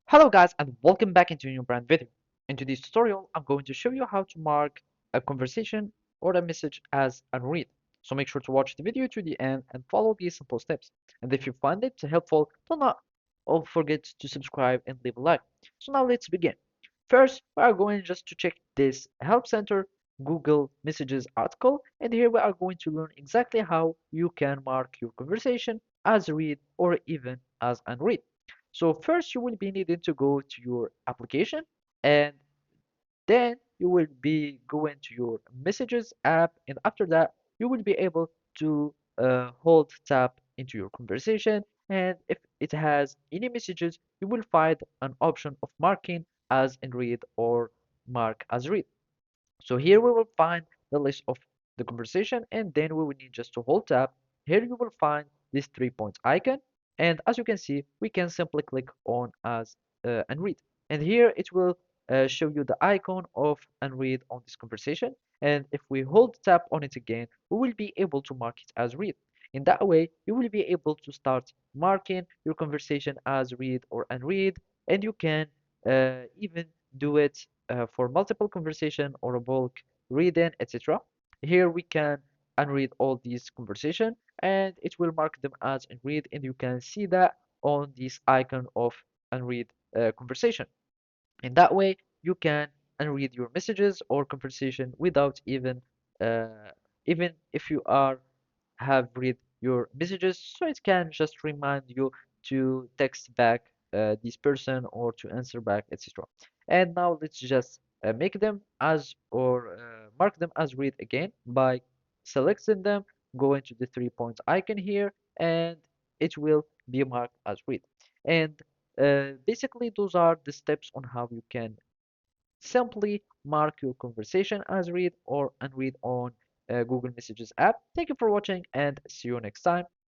Hello guys and welcome back into a new brand video. In today's tutorial, I'm going to show you how to mark a conversation or a message as unread. So make sure to watch the video to the end and follow these simple steps. And if you find it helpful, do not forget to subscribe and leave a like. So now let's begin. First, we are going just to check this Help Center Google Messages article, and here we are going to learn exactly how you can mark your conversation as read or even as unread. So first you will be needing to go to your application and then you will be going to your messages app, and after that you will be able to hold tap into your conversation, and if it has any messages you will find an option of marking as in read or mark as read. So here we will find the list of the conversation, and then we will need just to hold tab. Here you will find this 3 points icon, and as you can see we can simply click on as unread, and here it will show you the icon of unread on this conversation, and if we hold tap on it again we will be able to mark it as read. In that way you will be able to start marking your conversation as read or unread, and you can even do it for multiple conversation or a bulk reading, etc. Here we can unread all these conversation and it will mark them as unread, and you can see that on this icon of unread conversation. In that way, you can unread your messages or conversation without uh, even if you are have read your messages, so it can just remind you to text back this person or to answer back, etc. And now let's just make them as or mark them as read again by selecting them, going to the 3 points icon here, and it will be marked as read. And basically, those are the steps on how you can simply mark your conversation as read or unread on Google Messages app. Thank you for watching and see you next time.